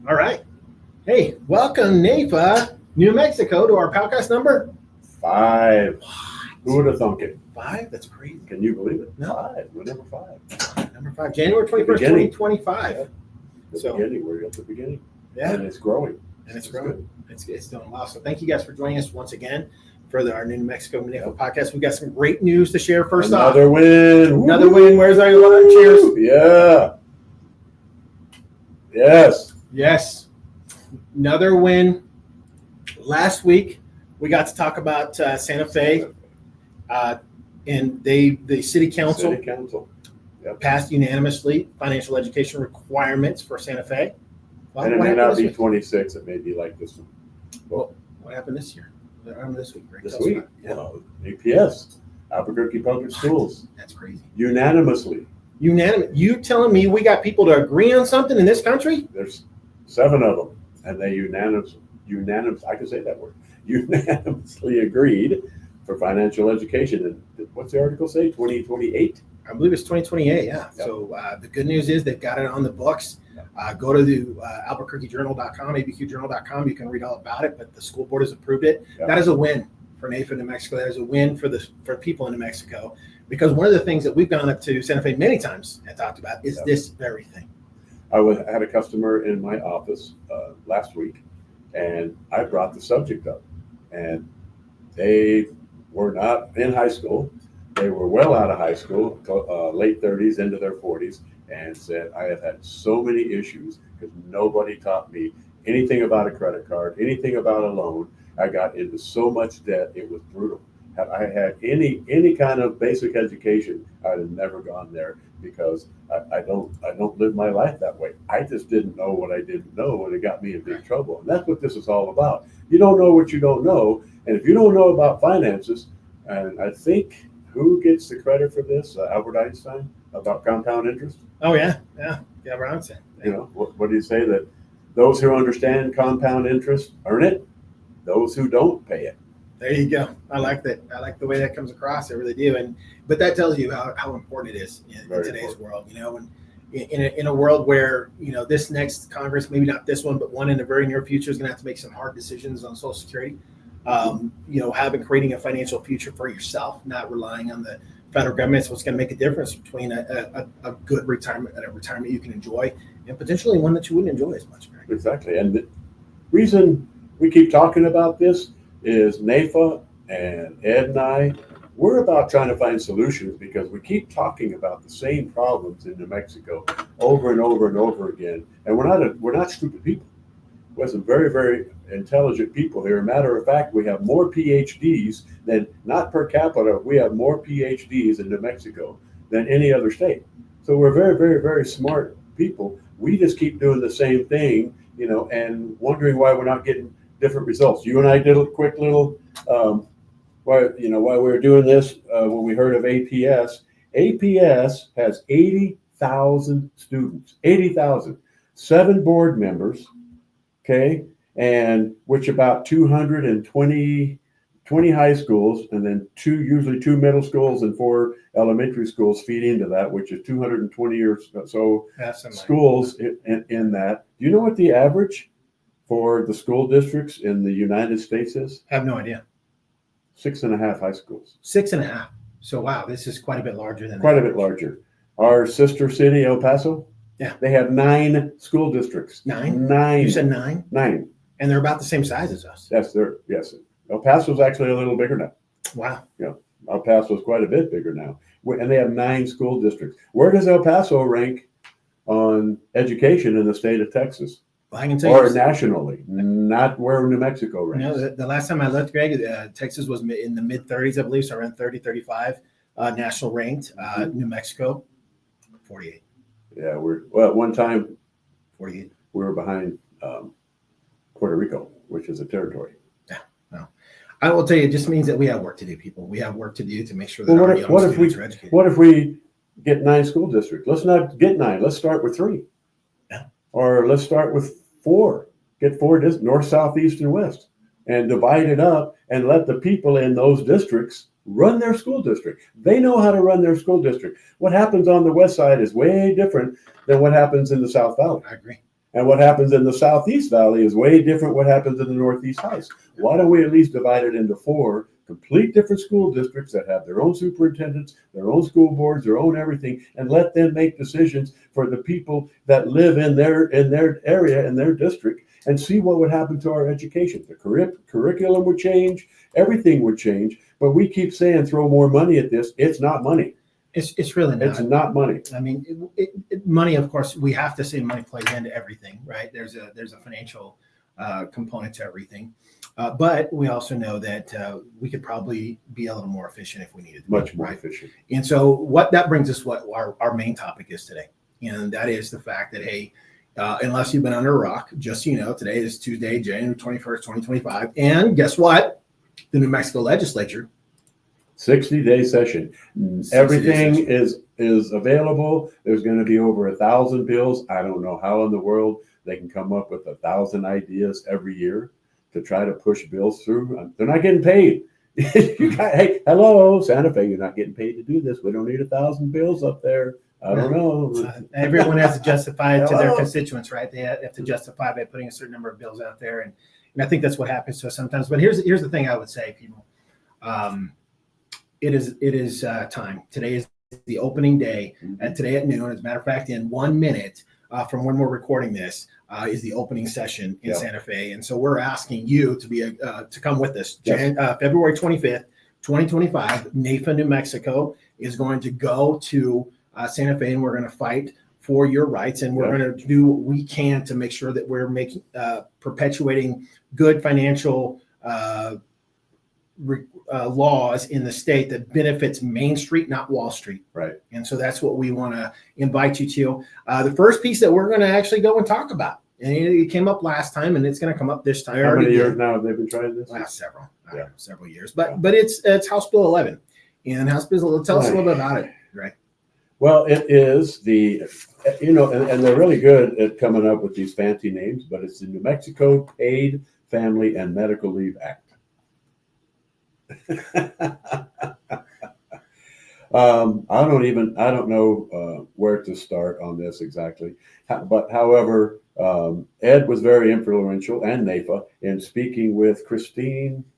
All right. Hey, welcome, NAIFA, New Mexico, to our podcast number 5. Who would have thunk it? 5? That's crazy. Can you believe it? No. 5. We're number 5. Number 5, January 21st, 2025. Yeah. The beginning. We're at the beginning. Yeah. And it's growing. And it's growing. It's doing well. So thank you guys for joining us once again for our New Mexico NAIFA podcast. We've got some great news to share first off. Another win. Another win. Where's our cheers? Yeah. Yes. Another win. Last week, we got to talk about Santa Fe. And the city council passed unanimously financial education requirements for Santa Fe. Well, and it may not be 26. It may be like this one. Well, what happened this year? What happened this week? This week? APS, Albuquerque Public Schools. That's crazy. Unanimously. You telling me we got people to agree on something in this country? There's 7 of them, and they unanimously, I can say that word, unanimously agreed for financial education. And what's the article say? 2028? I believe it's 2028, yeah. Yep. So the good news is they've got it on the books. Go to the albuquerquejournal.com, abqjournal.com. You can read all about it, but the school board has approved it. Yep. That is a win for NAIFA New Mexico. That is a win for people in New Mexico, because one of the things that we've gone up to Santa Fe many times and talked about is this very thing. I had a customer in my office last week, and I brought the subject up, and they were not in high school. They were well out of high school, late 30s into their 40s, and said, I have had so many issues because nobody taught me anything about a credit card, anything about a loan. I got into so much debt, it was brutal. Had I had any kind of basic education, I'd have never gone there, because I don't live my life that way. I just didn't know what I didn't know, and it got me in big trouble. And that's what this is all about. You don't know what you don't know, and if you don't know about finances, and I think who gets the credit for this? Albert Einstein, about compound interest. Oh yeah, Albert Einstein. You know, what do you say? That those who understand compound interest earn it. Those who don't pay it. There you go. I like that. I like the way that comes across. I really do. But that tells you how important it is in today's world. You know, and in a world where, you know, this next Congress, maybe not this one, but one in the very near future, is going to have to make some hard decisions on Social Security. You know, creating a financial future for yourself, not relying on the federal government. So it's going to make a difference between a good retirement and a retirement you can enjoy, and potentially one that you wouldn't enjoy as much. Greg. Exactly. And the reason we keep talking about this is NAIFA and Ed and I, we're about trying to find solutions, because we keep talking about the same problems in New Mexico over and over and over again. And we're not stupid people. We're some very, very intelligent people here. Matter of fact, we have more PhDs than, not per capita, we have more PhDs in New Mexico than any other state. So we're very, very, very smart people. We just keep doing the same thing, you know, and wondering why we're not getting different results. You and I did a quick little, while we were doing this, when we heard of APS. APS has 80,000 students, 80,000, 7 board members, okay, and which about 220 high schools, and then usually 2 middle schools and 4 elementary schools feed into that, which is 220 or so schools in that. Do you know what the average for the school districts in the United States is? I have no idea. 6.5 high schools. 6.5. So wow, this is quite a bit larger than quite a bit larger. Our sister city, El Paso, they have 9 school districts. 9? 9. You said 9? 9. And they're about the same size as us. Yes. El Paso's actually a little bigger now. Wow. Yeah. El Paso's quite a bit bigger now. And they have 9 school districts. Where does El Paso rank on education in the state of Texas? Well, I can tell you. Or nationally, not where New Mexico ranks. You know, the last time I looked, Greg, Texas was in the mid-30s, I believe, so around 30, 35 national ranked. New Mexico, 48. Yeah, at one time, 48. We were behind Puerto Rico, which is a territory. Yeah, no. I will tell you, it just means that we have work to do, people. We have work to do to make sure that our young students are educated. What if we get 9 school districts? Let's not get 9. Let's start with 3. Yeah. Or let's start with 4. Get 4 north, south, east, and west, and divide it up and let the people in those districts run their school district. They know how to run their school district. What happens on the west side is way different than what happens in the South Valley. I agree. And what happens in the Southeast Valley is way different what happens in the Northeast Heights. Why don't we at least divide it into 4 complete different school districts that have their own superintendents, their own school boards, their own everything, and let them make decisions for the people that live in their area, in their district, and see what would happen to our education. The curriculum would change, everything would change, but we keep saying throw more money at this. It's not money. It's really not. It's not money. I mean, money, of course, we have to say money plays into everything, right? There's a financial component to everything. But we also know that we could probably be a little more efficient if we needed to. Much more efficient. And so what that brings us, what our main topic is today. And that is the fact that, hey, unless you've been under a rock, just so you know, today is Tuesday, January 21st, 2025. And guess what? The New Mexico legislature. 60-day session. Everything is available. There's going to be over 1,000 bills. I don't know how in the world they can come up with 1,000 ideas every year to try to push bills through. They're not getting paid. Hey, hello, Santa Fe, you're not getting paid to do this. We don't need 1,000 bills up there. I don't know. Everyone has to justify it to their constituents, right? They have to justify by putting a certain number of bills out there. And I think that's what happens to us sometimes. But here's the thing I would say, people. It is time. Today is the opening day. Today at noon, as a matter of fact, in 1 minute from when we're recording this, is the opening session in Santa Fe. And so we're asking you to be to come with us. February 25th, 2025, NAIFA, New Mexico is going to go to Santa Fe, and we're going to fight for your rights. And we're going to do what we can to make sure that we're making perpetuating good financial laws in the state that benefits Main Street, not Wall Street. Right. And so that's what we want to invite you to. The first piece that we're going to actually go and talk about, and it came up last time, and it's going to come up this time. How many years now have they been trying this? Several years. But it's House Bill 11. And House Bill, tell us a little bit about it, right? Well, it is and they're really good at coming up with these fancy names, but it's the New Mexico Paid Family and Medical Leave Act. I don't know where to start on this exactly, but however, Ed was very influential, and NAIFA, in speaking with Chris Chandler,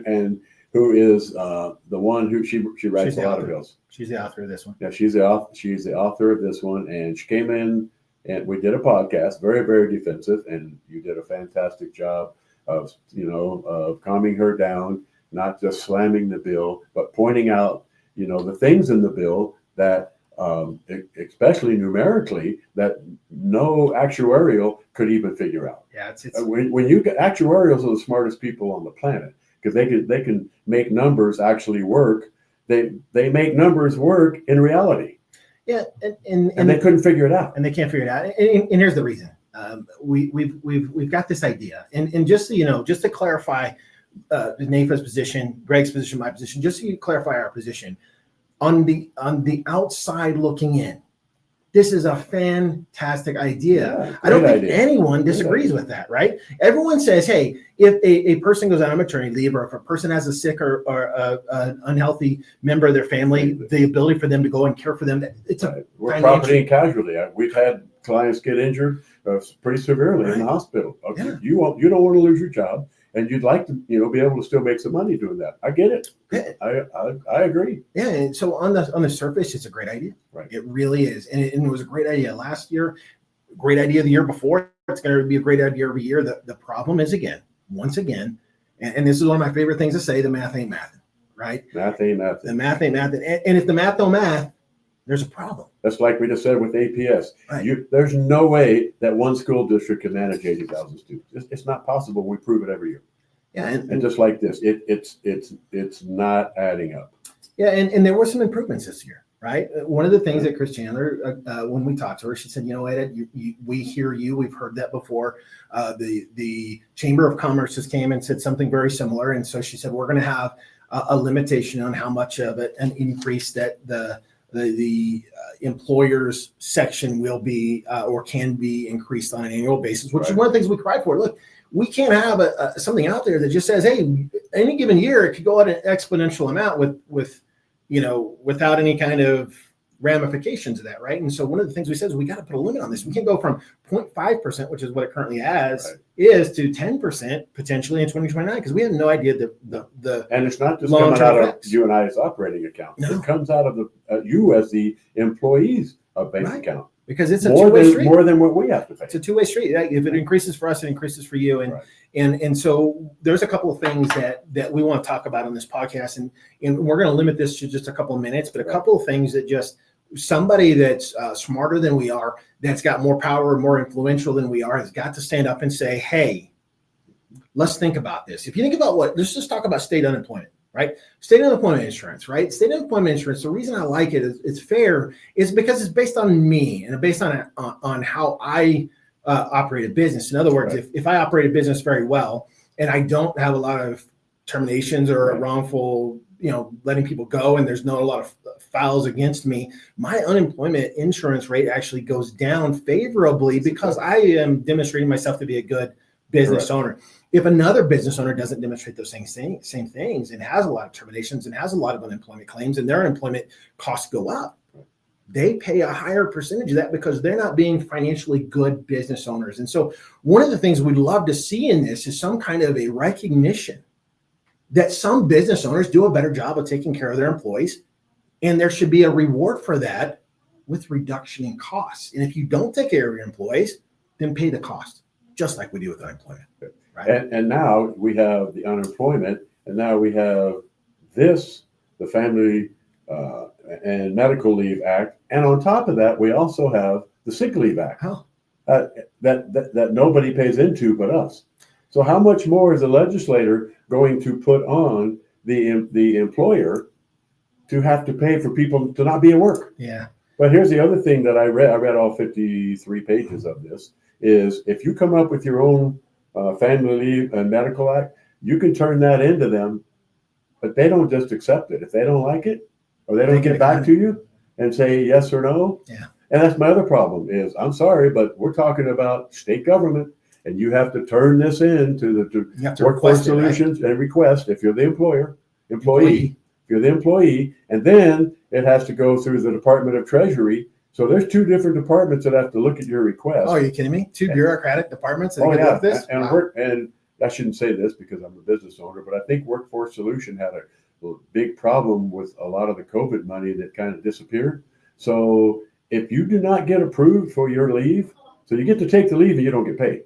and who is the one who she writes a lot of bills. She's the author of this one. Yeah, she's the author of this one, and she came in and we did a podcast, very, very defensive, and you did a fantastic job of calming her down, not just slamming the bill, but pointing out, the things in the bill that, especially numerically, that no actuarial could even figure out. Yeah, it's when you get actuarials are the smartest people on the planet, because they can make numbers actually work. They make numbers work in reality. Yeah, and they couldn't figure it out, and they can't figure it out. And here's the reason. We've got this idea, and just so you know, just to clarify NAIFA's position, Greg's position, my position, just so you clarify our position on the outside looking in. This is a fantastic idea. Yeah, I don't think anyone disagrees with that, right? Everyone says, hey, if a person goes on maternity leave, or if a person has a sick or an unhealthy member of their family, the ability for them to go and care for them, it's we're property and casualty. We've had clients get injured pretty severely in the hospital. Okay. Yeah. You don't want to lose your job, and you'd like to be able to still make some money doing that. I get it. Yeah. I agree. Yeah, and so on the surface, it's a great idea. Right. It really is, and it was a great idea last year, great idea the year before. It's going to be a great idea every year. The problem is, once again, and this is one of my favorite things to say: the math ain't math, right? Math ain't math. The math ain't math, and if the math don't math, there's a problem. That's like we just said with APS. Right. There's no way that one school district can manage 80,000 students. It's not possible. We prove it every year. Yeah, and just like this, it's not adding up. Yeah, and there were some improvements this year, right? One of the things that Chris Chandler, when we talked to her, she said, Ed, we hear you. We've heard that before. The Chamber of Commerce just came and said something very similar, and so she said we're going to have a limitation on how much of an increase that the employers section will be or can be increased on an annual basis, which is one of the things we cried for. Look, we can't have something out there that just says, hey, any given year it could go at an exponential amount with without any kind of ramifications of that, right? And so one of the things we said is we got to put a limit on this. We can't go from 0.5%, which is what it currently is to 10% potentially in 2029 because we have no idea the and it's not just coming out of you and I's operating account. No. It comes out of you as the employees of bank account. Because it's a two-way street. More than what we have to pay. It's a two-way street. Right? If it increases for us, it increases for you. And so there's a couple of things that we want to talk about on this podcast. And we're going to limit this to just a couple of minutes, but a couple of things that just somebody that's smarter than we are, that's got more power, more influential than we are, has got to stand up and say, hey, let's think about this. If you think about let's just talk about state unemployment. Right? State unemployment insurance, right? State unemployment insurance, the reason I like it is it's fair is because it's based on me and based on how I operate a business. In other words, if I operate a business very well and I don't have a lot of terminations or wrongful, letting people go and there's not a lot of files against me, my unemployment insurance rate actually goes down favorably because I am demonstrating myself to be a good business owner. If another business owner doesn't demonstrate those same things and has a lot of terminations and has a lot of unemployment claims and their unemployment costs go up, they pay a higher percentage of that because they're not being financially good business owners. And so one of the things we'd love to see in this is some kind of a recognition that some business owners do a better job of taking care of their employees, and there should be a reward for that with reduction in costs. And if you don't take care of your employees, then pay the cost, just like we do with unemployment. Right. And now we have the unemployment, and now we have the Family and Medical Leave Act, and on top of that, we also have the Sick Leave Act that nobody pays into but us. So how much more is the legislator going to put on the employer to have to pay for people to not be at work? Yeah. But here's the other thing that I read all 53 pages of this, is if you come up with your own Family Leave and Medical Act, you can turn that into them, but they don't just accept it. If they don't like it, or they don't get back to you and say yes or no. Yeah. And that's my other problem is, I'm sorry, but we're talking about state government, and you have to turn this into the Workforce Solutions and request if you're the employee, if you're the employee, and then it has to go through the Department of Treasury. So there's two different departments that have to look at your request. Oh, are you kidding me? Two bureaucratic departments that get this? And I shouldn't say this because I'm a business owner, but I think Workforce Solution had a big problem with a lot of the COVID money that kind of disappeared. So if you do not get approved for your leave, so you get to take the leave and you don't get paid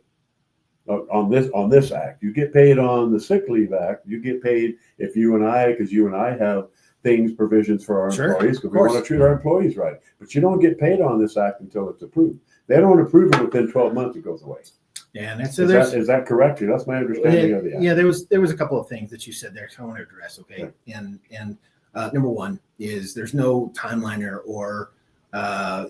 on this act. You get paid on the Sick Leave Act. You get paid if because you and I have provisions for our employees, because we want to treat our employees right. But you don't get paid on this act until it's approved. They don't approve it within 12 months, it goes away. Yeah, and is that correct? That's my understanding of the act. Yeah, there was a couple of things that you said there I want to address. Okay, and number one is there's no timeline or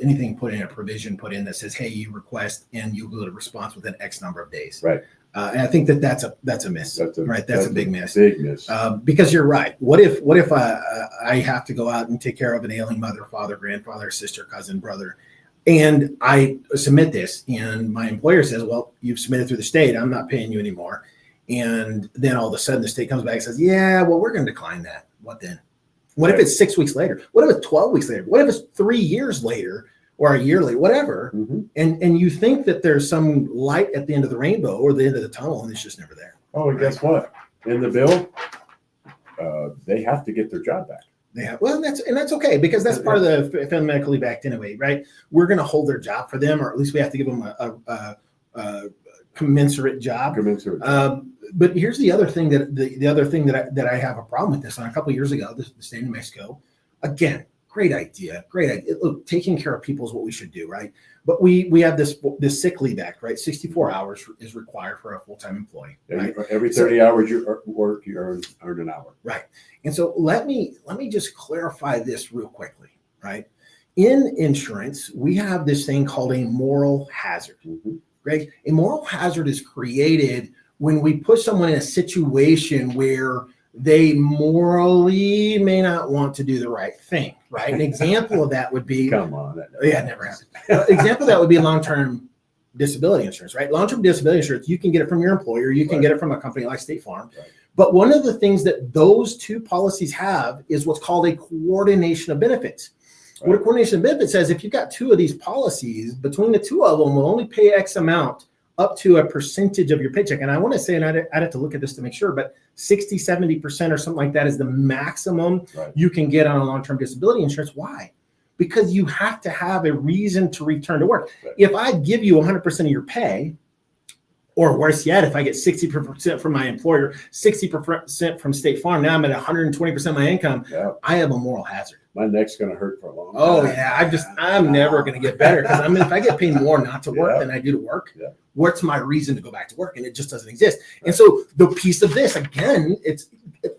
anything put in, a provision put in that says, hey, you request and you'll get a response within X number of days. Right. And I think that's a miss. That's a big miss. Big miss. Because you're right. What if I have to go out and take care of an ailing mother, father, grandfather, sister, cousin, brother, and I submit this, and my employer says, well, you've submitted through the state, I'm not paying you anymore. And then all of a sudden the state comes back and says, yeah, well, we're going to decline that. What then? What if it's 6 weeks later? What if it's 12 weeks later? What if it's 3 years later or a year later, whatever? Mm-hmm. And you think that there's some light at the end of the rainbow or the end of the tunnel, and it's just never there. Oh, and guess what? In the bill, they have to get their job back. They have, well, that's okay, because that's part of the Family Medical Leave Act anyway, right? We're going to hold their job for them, or at least we have to give them a commensurate job. But here's the other thing that I have a problem with this. On a couple of years ago, the state of New Mexico, again, great idea. Look, taking care of people is what we should do, right? But we have this sick leave act, right? 64 hours is required for a full-time employee. Right? Every 30 hours you work, you earn an hour. Right. And so let me just clarify this real quickly, right? In insurance, we have this thing called a moral hazard. Mm-hmm. Greg, a moral hazard is created when we put someone in a situation where they morally may not want to do the right thing, right? An example of that would be... Come on. Yeah, never happened. Example of that would be long-term disability insurance, right? Long-term disability insurance, you can get it from your employer, you can get it from a company like State Farm. Right. But one of the things that those two policies have is what's called a coordination of benefits. What a coordination of benefits says, if you've got two of these policies, between the two of them, we'll only pay X amount up to a percentage of your paycheck. And I want to say, and I'd have to look at this to make sure, but 60, 70% or something like that is the maximum you can get on a long-term disability insurance. Why? Because you have to have a reason to return to work. If I give you 100% of your pay, or worse yet, if I get 60% from my employer, 60% from State Farm, now I'm at 120% of my income, I have a moral hazard. My neck's going to hurt for a long time. Oh, yeah. I'm never going to get better. Because I mean, if I get paid more not to work than I do to work, what's my reason to go back to work? And it just doesn't exist. And so the piece of this, again,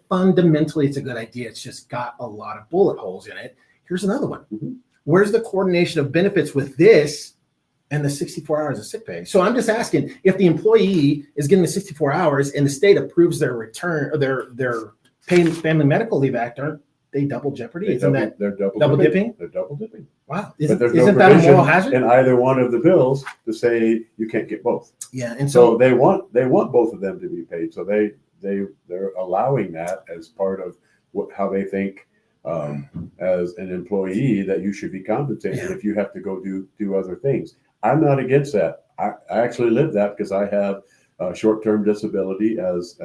fundamentally, it's a good idea. It's just got a lot of bullet holes in it. Here's another one. Where's the coordination of benefits with this and the 64 hours of sick pay? So I'm just asking, if the employee is getting the 64 hours and the state approves their return, or their paid family medical leave act, aren't they double jeopardy? They're double dipping? They're double dipping. Wow. But there's isn't no that a moral hazard? in either one of the bills to say you can't get both. Yeah. And so they want both of them to be paid. So they're allowing that as part of how they think as an employee that you should be compensated if you have to go do other things. I'm not against that. I actually live that because I have short-term disability as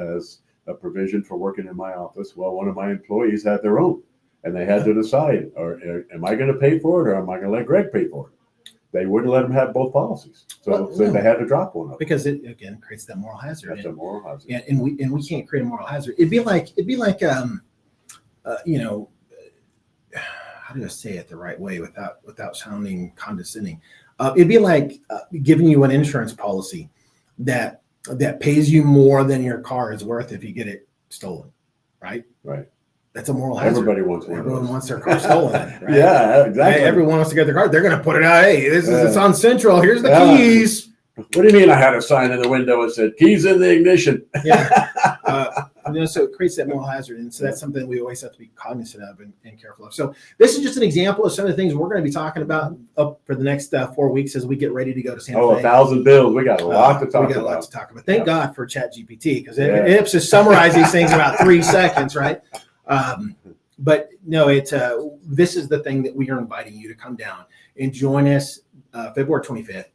a provision for working in my office. Well, one of my employees had their own, and they had to decide, or am I going to pay for it, or am I going to let Greg pay for it? They wouldn't let them have both policies, so they had to drop one of them because it again creates that moral hazard. That's a moral hazard. Yeah, and we can't create a moral hazard. It'd be like you know, how do I say it the right way without sounding condescending? It'd be like giving you an insurance policy that pays you more than your car is worth if you get it stolen, right? Right. That's a moral hazard. Everybody wants one. Everyone wants their car stolen, right? Yeah, exactly. Everyone wants to get their car. They're going to put it out. Hey, it's on Central. Here's the keys. What do you mean I had a sign in the window that said keys in the ignition? Yeah. So it creates that moral hazard. And so that's something we always have to be cognizant of and careful of. So this is just an example of some of the things we're going to be talking about up for the next 4 weeks as we get ready to go to Santa Fe. 1,000 bills. We got a lot to talk about. We got a lot to talk about. Thank God for ChatGPT, because it just summarizes these things in about 3 seconds, right? But no, this is the thing that we are inviting you to come down and join us February 25th.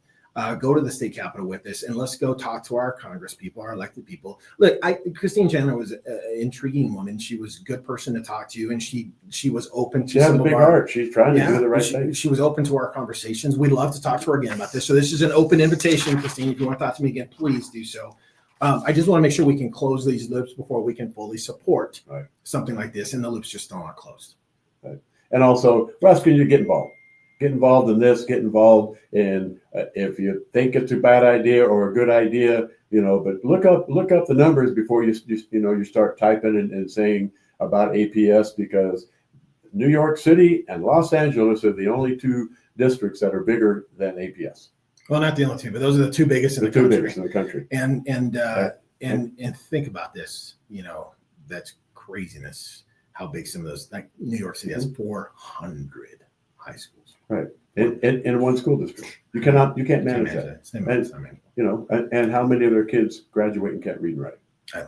Go to the state capitol with us, and let's go talk to our Congress people, our elected people. Look, Christine Chandler was an intriguing woman. She was a good person to talk to, and she was open to. She has a big heart. She's trying to do the right thing. She was open to our conversations. We'd love to talk to her again about this. So this is an open invitation, Christine. If you want to talk to me again, please do so. I just want to make sure we can close these loops before we can fully support something like this, and the loops just don't are closed. Right. And also, we're asking you to get involved. Get involved in this. Get involved in if you think it's a bad idea or a good idea, But look up the numbers before you start typing and saying about APS, because New York City and Los Angeles are the only 2 districts that are bigger than APS. Well, not the only 2, but those are the 2 biggest in the country. 2 biggest in the country. And think about this. That's craziness. How big some of those, like New York City has 400 high schools. Right. In one school district. You can't manage that. And how many of their kids graduate and can't read and write?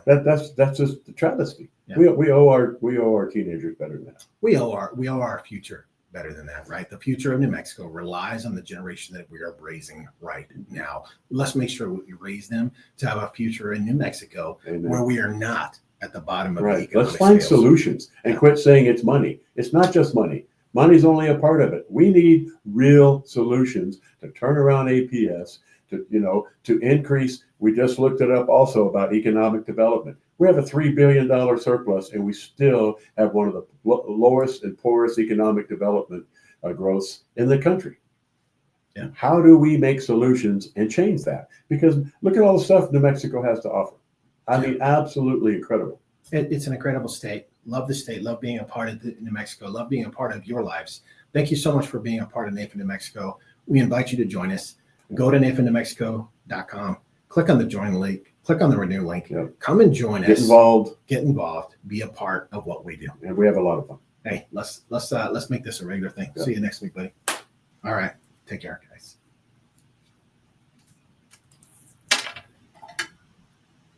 That's just the travesty. Yeah. We owe our teenagers better than that. We owe our future better than that, right? The future of New Mexico relies on the generation that we are raising right now. Let's make sure we raise them to have a future in New Mexico where we are not at the bottom of the economic Let's find scales. Solutions and quit saying it's money. It's not just money. Money's only a part of it. We need real solutions to turn around APS, to increase. We just looked it up also about economic development. We have a $3 billion surplus, and we still have one of the lowest and poorest economic development growths in the country. Yeah. How do we make solutions and change that? Because look at all the stuff New Mexico has to offer. I mean, absolutely incredible. It's an incredible state. Love the state. Love being a part of New Mexico. Love being a part of your lives. Thank you so much for being a part of NAIFA New Mexico. We invite you to join us. Go to naifanewmexico.com. Click on the join link. Click on the renew link. Yep. Come and join us. Get involved. Be a part of what we do. And we have a lot of fun. Hey, let's make this a regular thing. Yep. See you next week, buddy. All right. Take care, guys.